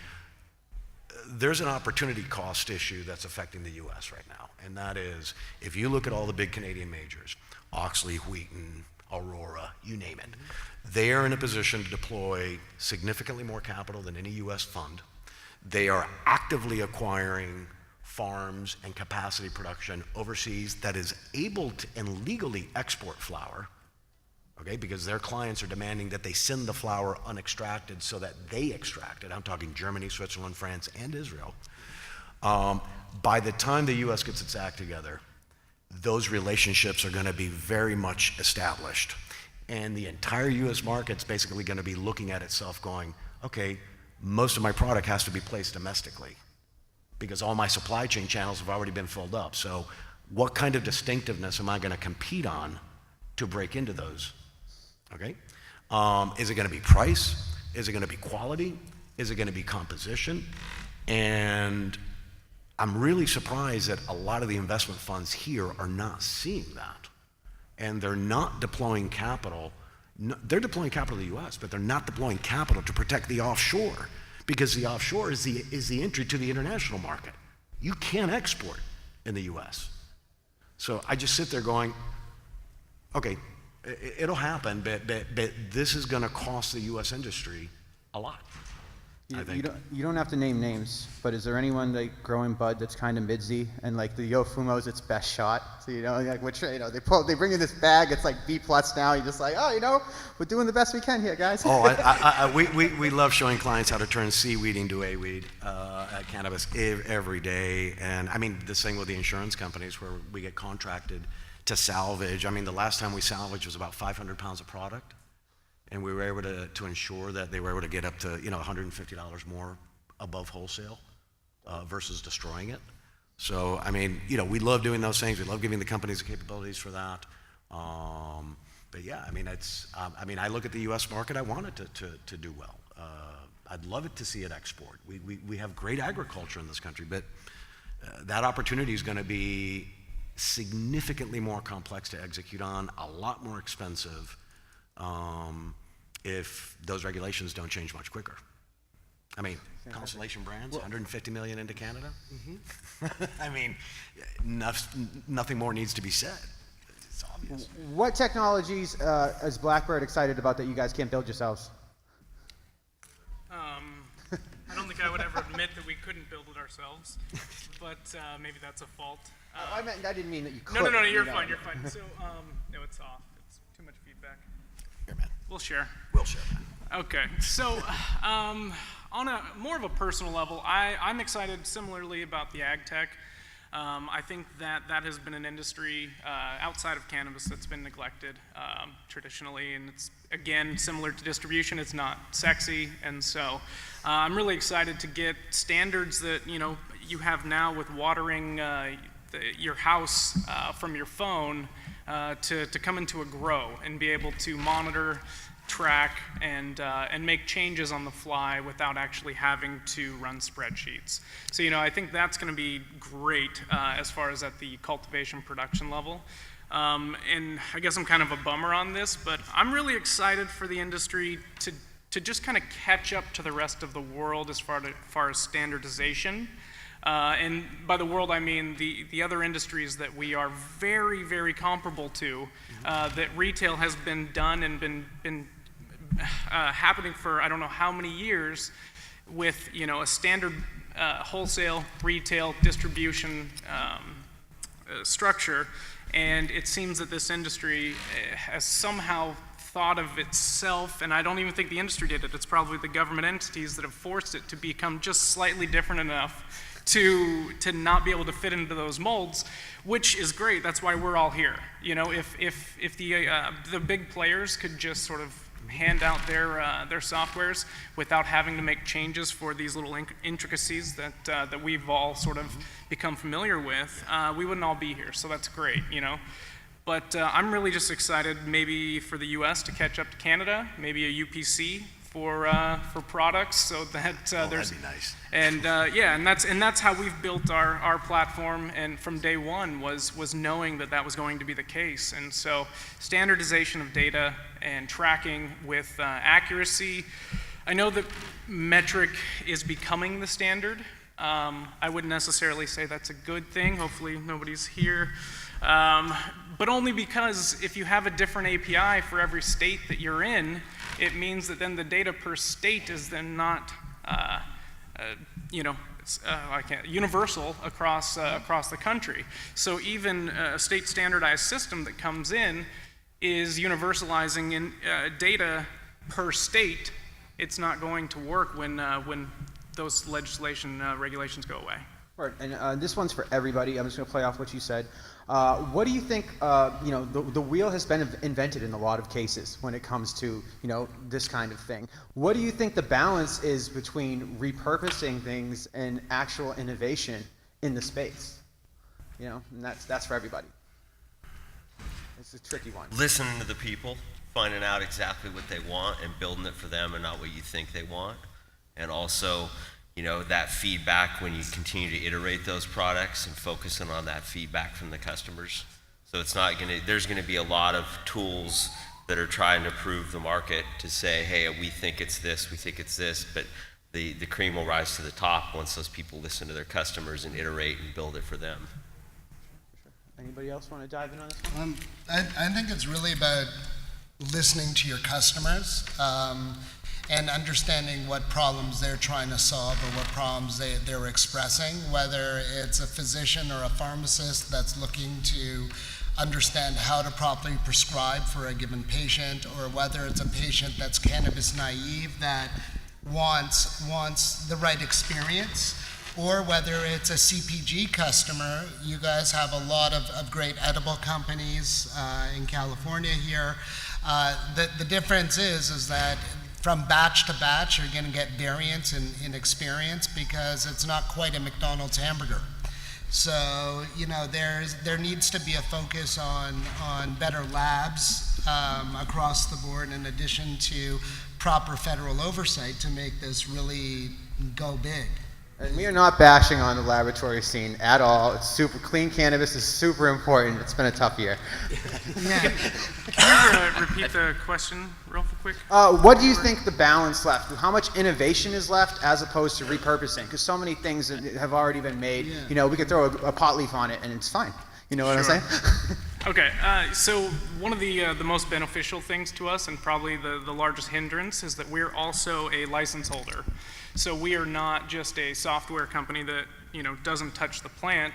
there's an opportunity cost issue that's affecting the US right now. And that is, if you look at all the big Canadian majors, Auxly, Wheaton, Aurora, you name it, they are in a position to deploy significantly more capital than any US fund. They are actively acquiring farms and capacity production overseas that is able to and legally export flower, okay, because their clients are demanding that they send the flower unextracted so that they extract it. I'm talking Germany, Switzerland, France, and Israel. By the time the US gets its act together, those relationships are going to be very much established. And the entire US market's basically going to be looking at itself going, okay, most of my product has to be placed domestically because all my supply chain channels have already been filled up. So what kind of distinctiveness am I going to compete on to break into those? Okay? Is it going to be price? Is it going to be quality? Is it going to be composition? And I'm really surprised that a lot of the investment funds here are not seeing that. And they're not deploying capital. They're deploying capital to the US, but they're not deploying capital to protect the offshore, because the offshore is the entry to the international market. You can't export in the US. So I just sit there going, okay, it'll happen, but this is going to cost the US industry a lot. You don't have to name names, but is there anyone like growing bud that's kind of midsy and like the Yo Fumo's its best shot? So like they bring in this bag, it's like B+ now. You're just like, oh, we're doing the best we can here, guys. We love showing clients how to turn seaweed into A-weed at Cannabis every day, and I mean this thing with the insurance companies where we get contracted to salvage. I mean the last time we salvaged was about 500 pounds of product. And we were able to ensure that they were able to get up to $150 more above wholesale versus destroying it. So I mean, we love doing those things. We love giving the companies the capabilities for that. But yeah, I mean, I look at the U.S. market. I want it to do well. I'd love it to see it export. We have great agriculture in this country, but that opportunity is going to be significantly more complex to execute on, a lot more expensive if those regulations don't change much quicker. I mean, Constellation Brands, 150 million into Canada. I mean, nothing more needs to be said. It's obvious. What technologies is Blackbird excited about that you guys can't build yourselves? I don't think I would ever admit that we couldn't build it ourselves, but maybe that's a fault. I didn't mean that you could. No, you're fine, you're fine. So, no, it's off. It's too much feedback. Here, man. We'll share. We'll share, man. Okay, so on a more of a personal level, I'm excited similarly about the ag tech. I think that has been an industry outside of cannabis that's been neglected traditionally, and it's, again, similar to distribution, it's not sexy, and so I'm really excited to get standards that, you have now with watering your house from your phone to come into a grow and be able to monitor, track, and make changes on the fly without actually having to run spreadsheets. So, I think that's going to be great as far as at the cultivation production level. And I guess I'm kind of a bummer on this, but I'm really excited for the industry to just kind of catch up to the rest of the world as far as standardization. And by the world, I mean the other industries that we are very, very comparable to, that retail has been done and been happening for I don't know how many years with, a standard wholesale, retail, distribution structure. And it seems that this industry has somehow thought of itself, and I don't even think the industry did it, it's probably the government entities that have forced it to become just slightly different enough to not be able to fit into those molds, which is great. That's why we're all here. If the big players could just sort of hand out their softwares without having to make changes for these little intricacies that we've all sort of become familiar with, we wouldn't all be here. So that's great, But I'm really just excited maybe for the U.S. to catch up to Canada, maybe a UPC for products, so that there's. That'd be nice. And and that's how we've built our platform. And from day one was knowing that was going to be the case. And so standardization of data and tracking with accuracy. I know that metric is becoming the standard. I wouldn't necessarily say that's a good thing. Hopefully nobody's here. But only because if you have a different API for every state that you're in, it means that then the data per state is then not, universal across the country. So even a state standardized system that comes in is universalizing in data per state. It's not going to work when those regulations go away. Right, and this one's for everybody. I'm just going to play off what you said. What do you think, the wheel has been invented in a lot of cases when it comes to, this kind of thing. What do you think the balance is between repurposing things and actual innovation in the space? And that's for everybody. It's a tricky one. Listening to the people, finding out exactly what they want and building it for them and not what you think they want. And also, that feedback when you continue to iterate those products and focusing on that feedback from the customers. So it's not there's gonna be a lot of tools that are trying to prove the market to say, hey, we think it's this, but the cream will rise to the top once those people listen to their customers and iterate and build it for them. Anybody else want to dive in on this one? I think it's really about listening to your customers. And understanding what problems they're trying to solve or what problems they're expressing, whether it's a physician or a pharmacist that's looking to understand how to properly prescribe for a given patient, or whether it's a patient that's cannabis naive that wants the right experience, or whether it's a CPG customer. You guys have a lot of great edible companies in California here. The difference is that from batch to batch, you're going to get variance in experience because it's not quite a McDonald's hamburger. So, you know, there needs to be a focus on better labs across the board, in addition to proper federal oversight to make this really go big. And we are not bashing on the laboratory scene at all. It's super clean. Cannabis is super important. It's been a tough year. Yeah. Can you repeat the question real quick? What do you think the balance left? How much innovation is left as opposed to repurposing? Because so many things have already been made. Yeah. You know, we could throw a pot leaf on it and it's fine. You know what I'm Sure. saying? Okay, so one of the most beneficial things to us, and probably the largest hindrance, is that we're also a license holder. So we are not just a software company that, you know, doesn't touch the plant.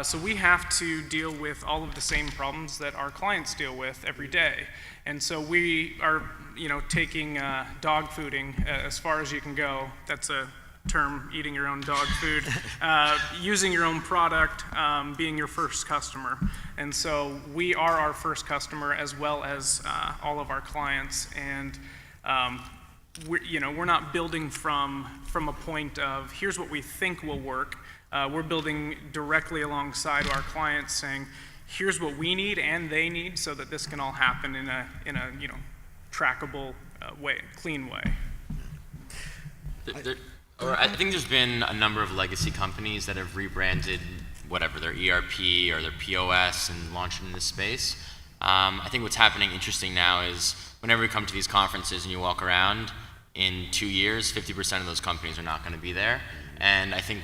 So we have to deal with all of the same problems that our clients deal with every day. And so we are, you know, taking dog fooding as far as you can go. That's a term, eating your own dog food, using your own product, being your first customer. And so we are our first customer as well as all of our clients. And we're not building from a point of here's what we think will work. We're building directly alongside our clients, saying here's what we need and they need, so that this can all happen in a you know, trackable way, clean way. I think there's been a number of legacy companies that have rebranded whatever their ERP or their POS and launched in this space. I think what's happening interesting now is whenever you come to these conferences and you walk around, in 2 years, 50% of those companies are not going to be there. And I think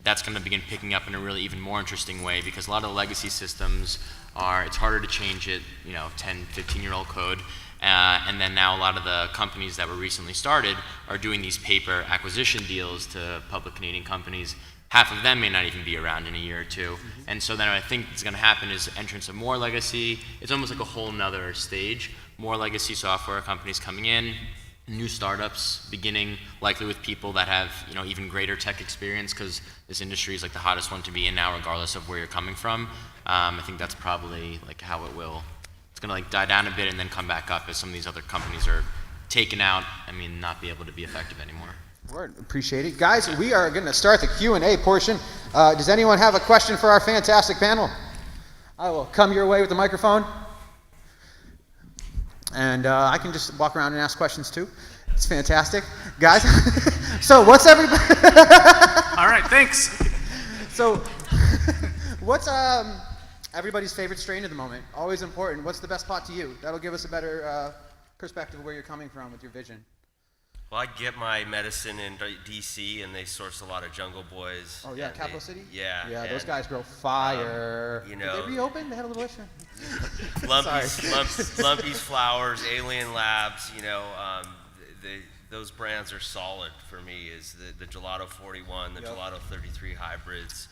that's going to begin picking up in a really even more interesting way, because a lot of the legacy systems it's harder to change it, you know, 10, 15-year-old code. And then now a lot of the companies that were recently started are doing these paper acquisition deals to public Canadian companies. Half of them may not even be around in a year or two. And so then what I think is going to happen is entrance of more legacy. It's almost like a whole nother stage. More legacy software companies coming in, new startups beginning, likely with people that have, you know, even greater tech experience, because this industry is like the hottest one to be in now, regardless of where you're coming from. I think that's probably like how it will. It's going to like die down a bit and then come back up as some of these other companies are taken out. I mean, not be able to be effective anymore. Word, appreciate it. Guys, we are going to start the Q&A portion. Does anyone have a question for our fantastic panel? I will come your way with the microphone. And I can just walk around and ask questions too. It's fantastic. Guys, so what's everybody... All right, thanks. So what's everybody's favorite strain at the moment? Always important. What's the best pot to you? That'll give us a better perspective of where you're coming from with your vision. Well, I get my medicine in DC, and they source a lot of Jungle Boys. Oh yeah, Capital City? Yeah. Yeah, those guys grow fire. You know, did they reopen? They had a little issue. Lumpy's Flowers, Alien Labs, you know, those brands are solid for me. Is the Gelato 41, the Gelato 33 hybrids,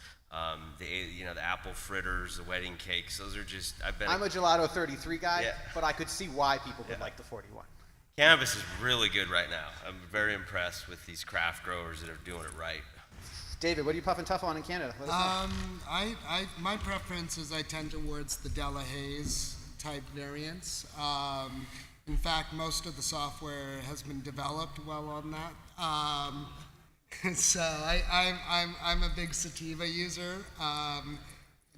the apple fritters, the wedding cakes. Those are just, I'm a Gelato 33 guy, Yeah. but I could see why people would like the 41. Cannabis is really good right now. I'm very impressed with these craft growers that are doing it right. David, what are you puffing tough on in Canada? Let us know. My preference is I tend towards the Della Haze type variants. In fact, most of the software has been developed well on that. So I'm a big sativa user,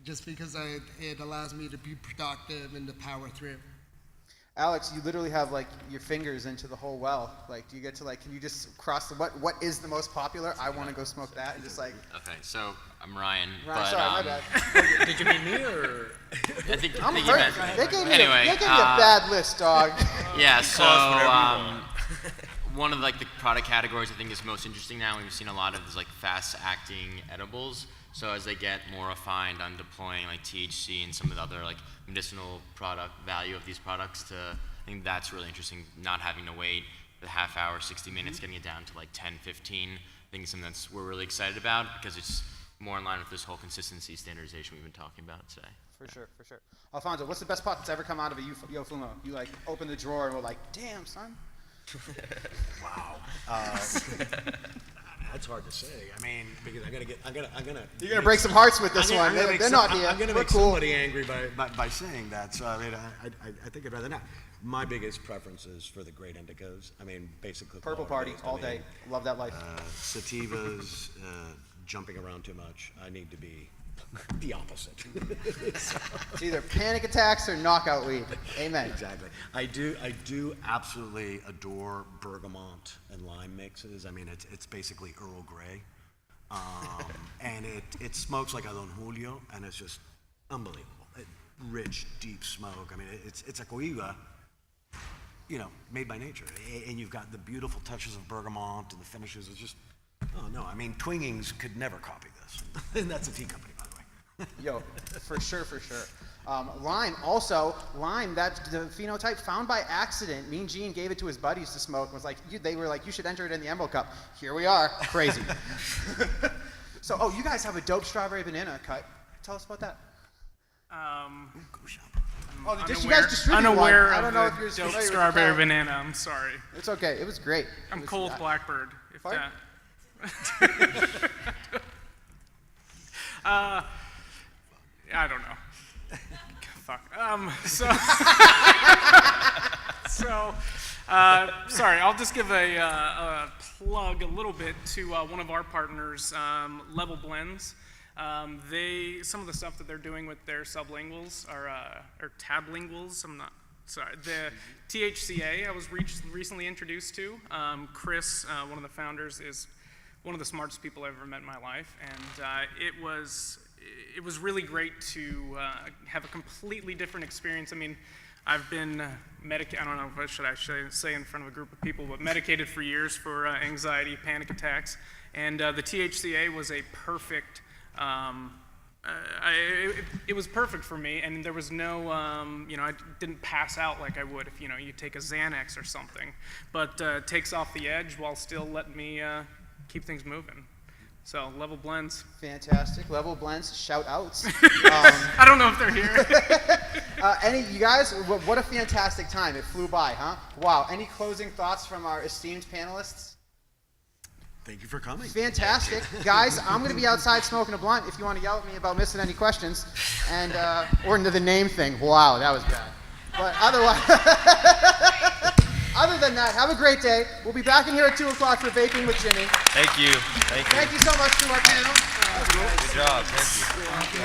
just because it allows me to be productive and to power through. Alex, you literally have like your fingers into the whole well. Like, do you get to like, can you just cross the, what is the most popular? I want to go smoke that, and just like. Okay, so I'm Ryan. Ryan, but, sorry, my bad. Did you mean me or? I think I'm you hurt. meant- They gave me Anyway, a bad list, dog. Yeah, so Call us whatever you want. one of like the product categories I think is most interesting now, we've seen a lot of these like fast-acting edibles. So as they get more refined on deploying like THC and some of the other like medicinal product value of these products, I think that's really interesting, not having to wait the half hour, 60 minutes, getting it down to like 10, 15. I think it's something we're really excited about, because it's more in line with this whole consistency standardization we've been talking about today. For sure, for sure. Alfonso, what's the best pot that's ever come out of a Yo Fumo? You like open the drawer and we're like, damn, son. Wow. That's hard to say. I mean, because I'm gonna. You're gonna break some hearts with this one. They're not here. I'm gonna We're make cool. somebody angry by saying that. So I mean, I think I'd rather not. My biggest preference is for the great indicas. I mean, basically. Purple party all day. Love that life. Sativas, jumping around too much. I need to be the opposite. It's either panic attacks or knockout weed. Amen. Exactly. I do absolutely adore bergamot and lime mixes. I mean, it's basically Earl Grey. And it smokes like a Don Julio, and it's just unbelievable. Rich, deep smoke. I mean, it's a cohiba, made by nature. And you've got the beautiful touches of bergamot and the finishes. It's just, oh no, I mean, Twingings could never copy this. And that's a tea company, by the way. Yo, for sure. Lime, that's the phenotype found by accident. Mean Gene gave it to his buddies to smoke and was like, they were like, you should enter it in the Emerald Cup. Here we are, crazy. So, you guys have a dope strawberry banana cut. Tell us about that. Go shop. You guys distribute unaware one. I don't know of if you're the familiar dope with strawberry the banana. I'm sorry. It's okay. It was great. I'm cold blackbird. If Pardon? that. I don't know. Fuck. Sorry. I'll just give a plug a little bit to one of our partners, Level Blends. Some of the stuff that they're doing with their sublinguals or tablinguals. I'm not sorry. The THCA I was recently introduced to. Chris, one of the founders, is one of the smartest people I've ever met in my life, and it was really great to have a completely different experience. I mean, I've been medicated. I don't know if I should say in front of a group of people, but medicated for years for anxiety, panic attacks, and the THCA was a perfect. It was perfect for me, and there was no, I didn't pass out like I would if, you take a Xanax or something, but takes off the edge while still letting me keep things moving. So, Level Blends. Fantastic. Level Blends, shout outs. I don't know if they're here. You guys, what a fantastic time. It flew by, huh? Wow. Any closing thoughts from our esteemed panelists? Thank you for coming. Fantastic. Guys, I'm going to be outside smoking a blunt if you want to yell at me about missing any questions. And, or into the name thing. Wow, that was bad. But otherwise, other than that, have a great day. We'll be back in here at 2 o'clock for Vaping with Jimmy. Thank you. Thank you so much to our panel. Good job. Thank you.